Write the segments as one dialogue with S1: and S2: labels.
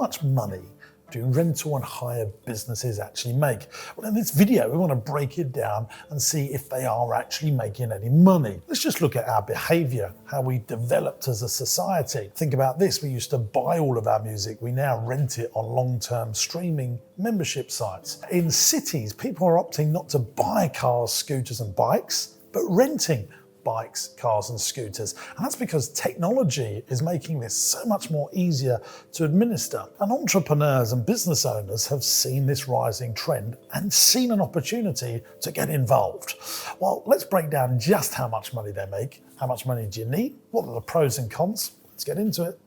S1: much money do rental and hire businesses actually make? Well, in this video, we want to break it down and see if they are actually making any money. Let's just look at our behavior, how we developed as a society. Think about this. We used to buy all of our music. We now rent it on long-term streaming membership sites. In cities, people are opting not to buy cars, scooters and bikes, but renting bikes, cars and scooters. And that's because technology is making this so much more easier to administer. And entrepreneurs and business owners have seen this rising trend and seen an opportunity to get involved. Well, let's break down just how much money they make. How much money do you need? What are the pros and cons? Let's get into it.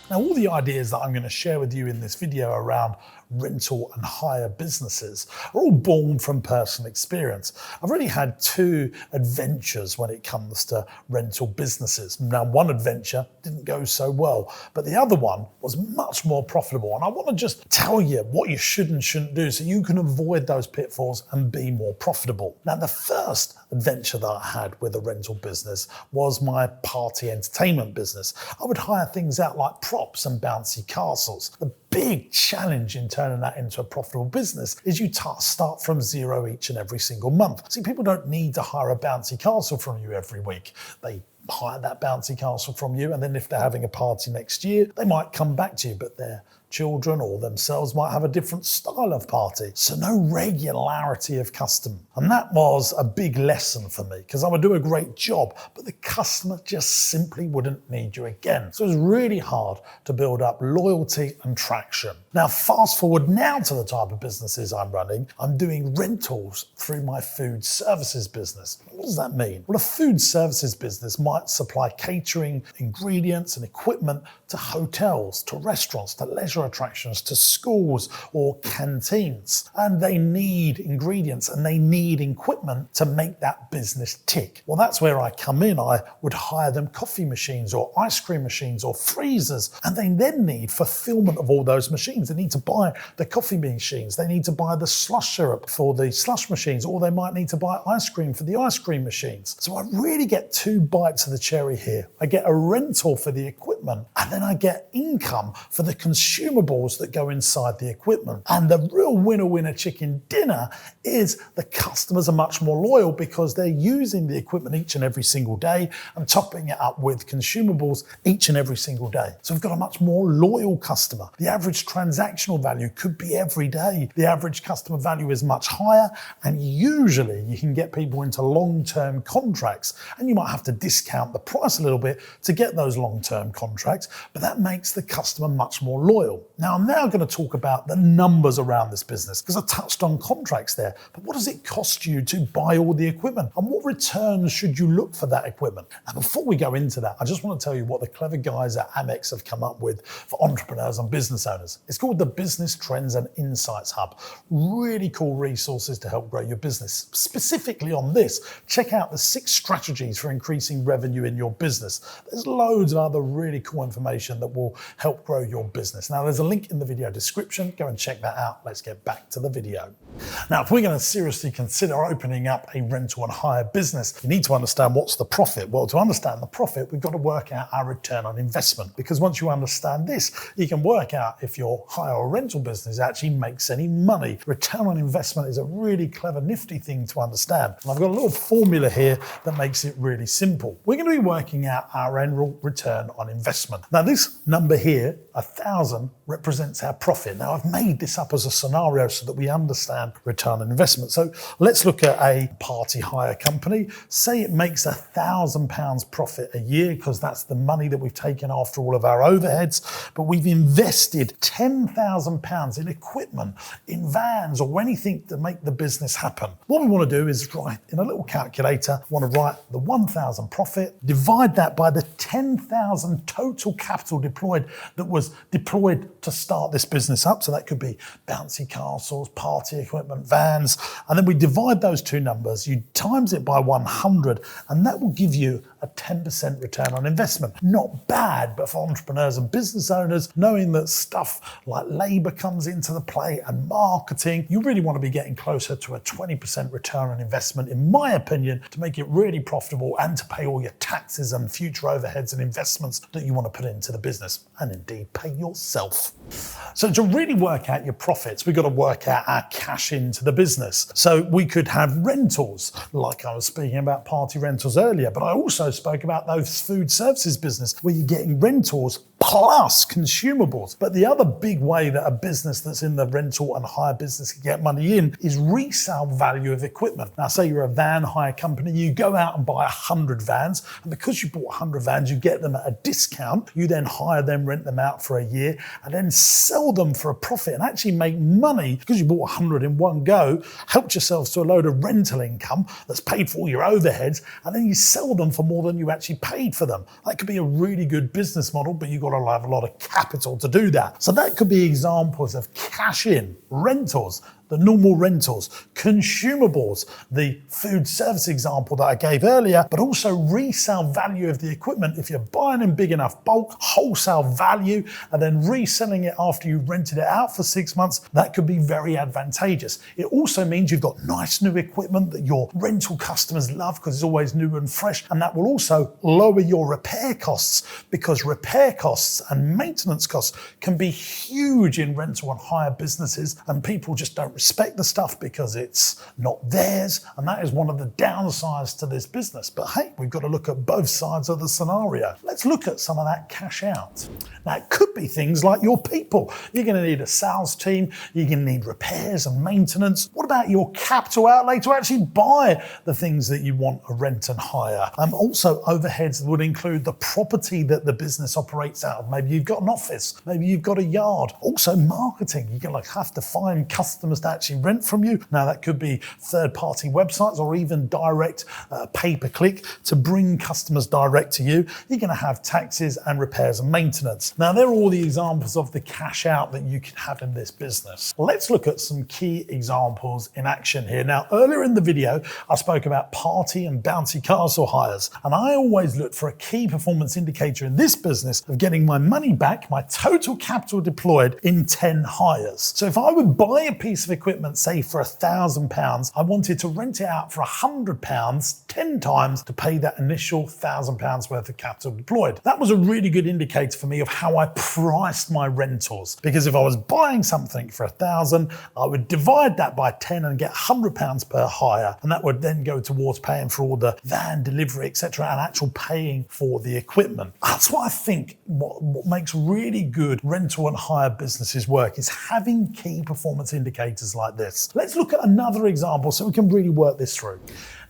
S1: Now, all the ideas that I'm going to share with you in this video around rental and hire businesses are all born from personal experience. I've already had two adventures when it comes to rental businesses. Now, one adventure didn't go so well, but the other one was much more profitable. And I want to just tell you what you should and shouldn't do so you can avoid those pitfalls and be more profitable. Now, the first adventure that I had with a rental business was my party entertainment business. I would hire things out like props and bouncy castles. The big challenge in turning that into a profitable business is you start from zero each and every single month. See, people don't need to hire a bouncy castle from you every week. They hire that bouncy castle from you, and then if they're having a party next year, they might come back to you, but their children or themselves might have a different style of party. So no regularity of custom. And that was a big lesson for me because I would do a great job, but the customer just simply wouldn't need you again. So it was really hard to build up loyalty and traction. Now, fast forward now to the type of businesses I'm running. I'm doing rentals through my food services business. What does that mean? Well, a food services business might supply catering, ingredients and equipment to hotels, to restaurants, to leisure attractions, to schools or canteens. And they need ingredients and they need equipment to make that business tick. Well, that's where I come in. I would hire them coffee machines or ice cream machines or freezers, and they then need fulfillment of all those machines. They need to buy the coffee machines. They need to buy the slush syrup for the slush machines, or they might need to buy ice cream for the ice cream machines. So I really get two bites of the cherry here. I get a rental for the equipment, and then I get income for the consumables that go inside the equipment. And the real winner chicken dinner is the customers are much more loyal because they're using the equipment each and every single day and topping it up with consumables each and every single day. So we've got a much more loyal customer. The average transactional value could be every day. The average customer value is much higher, and usually you can get people into long-term contracts, and you might have to discount the price a little bit to get those long-term contracts, but that makes the customer much more loyal. Now, I'm now going to talk about the numbers around this business because I touched on contracts there, but what does it cost you to buy all the equipment, and what returns should you look for that equipment? And before we go into that, I just want to tell you what the clever guys at Amex have come up with for entrepreneurs and business owners. It's called the Business Trends and Insights Hub. Really cool resources to help grow your business. Specifically on this, check out the 6 strategies for increasing revenue in your business. There's loads of other really cool information that will help grow your business. Now, there's a link in the video description. Go and check that out. Let's get back to the video. Now, if we're going to seriously consider opening up a rental and hire business, you need to understand what's the profit. Well, to understand the profit, we've got to work out our return on investment, because once you understand this, you can work out if your hire or rental business actually makes any money. Return on investment is a really clever, nifty thing to understand. And I've got a little formula here that makes it really simple. We're going to be working out our annual return on investment. Now, this number here, 1,000, represents our profit. Now, I've made this up as a scenario so that we understand return on investment. So let's look at a party hire company. Say it makes £1,000 profit a year, because that's the money that we've taken after all of our overheads, but we've invested £10,000 in equipment, in vans, or anything to make the business happen. What we want to do is write in a little calculator, we want to write the 1,000 profit, divide that by the 10,000 total capital deployed that was deployed to start this business up. So that could be bouncy castles, party equipment, vans. And then we divide those two numbers, you times it by 100, and that will give you a 10% return on investment. Not bad, but for entrepreneurs and business owners, knowing that stuff like labor comes into the play and marketing, you really want to be getting closer to a 20% return on investment, in my opinion, to make it really profitable and to pay all your taxes and future overheads and investments that you want to put into the business, and indeed pay yourself. So to really work out your profits, we've got to work out our cash into the business. So we could have rentals, like I was speaking about party rentals earlier, but I also spoke about those food services business where you're getting rentals plus consumables. But the other big way that a business that's in the rental and hire business can get money in is resale value of equipment. Now, say you're a van hire company, you go out and buy 100 vans, and because you bought 100 vans, you get them at a discount. You then hire them, rent them out for a year, and then sell them for a profit and actually make money because you bought 100 in one go, helped yourselves to a load of rental income that's paid for all your overheads, and then you sell them for more than you actually paid for them. That could be a really good business model, but you've got to have a lot of capital to do that. So that could be examples of cash in, rentals, the normal rentals, consumables, the food service example that I gave earlier, but also resale value of the equipment. If you're buying in big enough bulk, wholesale value, and then reselling it after you've rented it out for 6 months, that could be very advantageous. It also means you've got nice new equipment that your rental customers love because it's always new and fresh, and that will also lower your repair costs, because repair costs and maintenance costs can be huge in rental and hire businesses, and people just don't respect the stuff because it's not theirs, and that is one of the downsides to this business. But hey, we've got to look at both sides of the scenario. Let's look at some of that cash out. Now, it could be things like your people. You're going to need a sales team, you're going to need repairs and maintenance. What about your capital outlay to actually buy the things that you want to rent and hire? Also, overheads would include the property that the business operates out of. Maybe you've got an office, maybe you've got a yard. Also, marketing. You're going to have to find customers to actually rent from you. Now, that could be third-party websites or even direct pay-per-click to bring customers direct to you. You're going to have taxes and repairs and maintenance. Now, they're all the examples of the cash out that you can have in this business. Let's look at some key examples in action here. Now, earlier in the video, I spoke about party and bouncy castle hires, and I always look for a key performance indicator in this business of getting my money back, my total capital deployed in 10 hires. So if I would buy a piece of equipment, say for £1,000, I wanted to rent it out for £100 10 times to pay that initial £1,000 worth of capital deployed. That was a really good indicator for me of how I priced my rentals, because if I was buying something for £1,000, I would divide that by 10 and get £100 per hire, and that would then go towards paying for all the van delivery, etc., and actual paying for the equipment. That's what I think what makes really good rental and hire businesses work, is having key performance indicators like this. Let's look at another example so we can really work this through.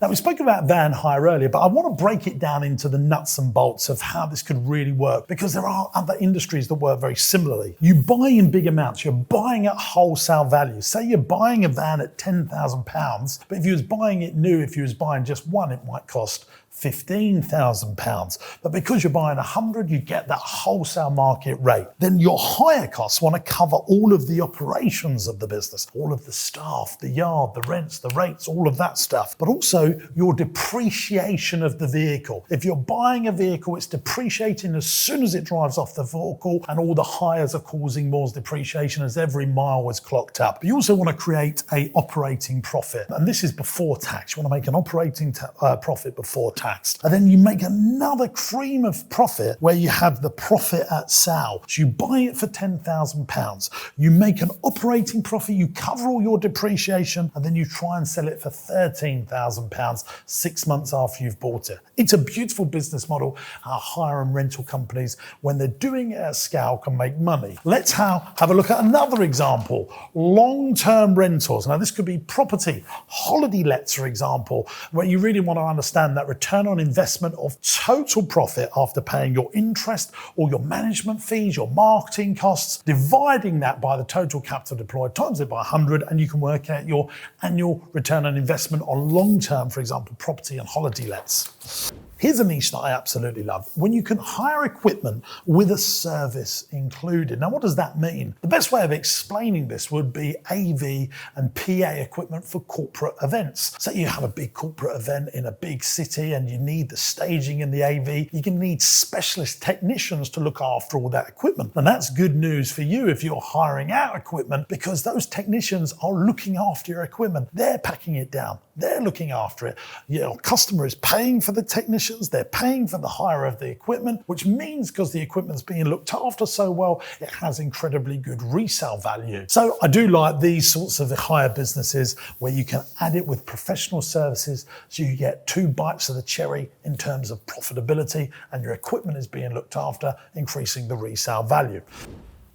S1: Now, we spoke about van hire earlier, but I want to break it down into the nuts and bolts of how this could really work, because there are other industries that work very similarly. You buy in big amounts, you're buying at wholesale value. Say you're buying a van at £10,000, but if you was buying it new, if you was buying just one, it might cost £15,000. But because you're buying 100, you get that wholesale market rate. Then your hire costs want to cover all of the operations of the business, all of the staff, the yard, the rents, the rates, all of that stuff. But also your depreciation of the vehicle. If you're buying a vehicle, it's depreciating as soon as it drives off the vehicle, and all the hires are causing more depreciation as every mile is clocked up. But you also want to create an operating profit. And this is before tax. You want to make an operating profit before tax. And then you make another cream of profit where you have the profit at sale. So you buy it for £10,000. You make an operating profit, you cover all your depreciation, and then you try and sell it for £13,000 6 months after you've bought it. It's a beautiful business model. Our hire and rental companies, when they're doing it at scale, can make money. Let's have a look at another example. Long-term rentals. Now, this could be property, holiday lets, for example, where you really want to understand that return on investment of total profit after paying your interest or your management fees, your marketing costs, dividing that by the total capital deployed, times it by 100, and you can work out your annual return on investment on long-term, for example, property and holiday lets. Here's a niche that I absolutely love. When you can hire equipment with a service included. Now, what does that mean? The best way of explaining this would be AV and PA equipment for corporate events. Say you have a big corporate event in a big city and you need the staging and the AV. You're going to need specialist technicians to look after all that equipment. And that's good news for you if you're hiring out equipment, because those technicians are looking after your equipment. They're packing it down. They're looking after it. Your customer is paying for the technicians. They're paying for the hire of the equipment, which means because the equipment's being looked after so well, it has incredibly good resale value. So I do like these sorts of hire businesses where you can add it with professional services, so you get 2 bites of the cherry in terms of profitability, and your equipment is being looked after, increasing the resale value.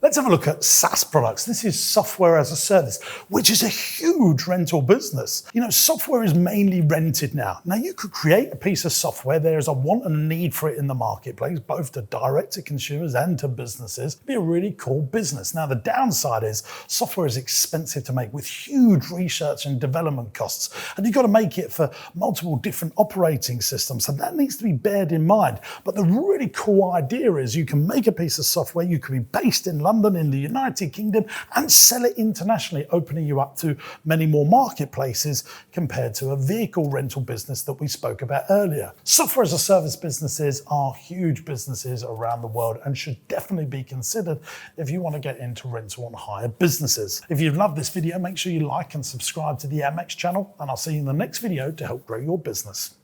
S1: Let's have a look at SaaS products. This is software as a service, which is a huge rental business. You know, software is mainly rented now. Now, you could create a piece of software. There's a want and a need for it in the marketplace, both to direct to consumers and to businesses. It'd be a really cool business. Now, the downside is software is expensive to make with huge research and development costs. And you've got to make it for multiple different operating systems. So that needs to be bared in mind. But the really cool idea is you can make a piece of software. You can be based in London, in the United Kingdom, and sell it internationally, opening you up to many more marketplaces compared to a vehicle rental business that we spoke about earlier. Software as a service businesses are huge businesses around the world and should definitely be considered if you want to get into rental and hire businesses. If you've loved this video, make sure you like and subscribe to the Amex channel, and I'll see you in the next video to help grow your business.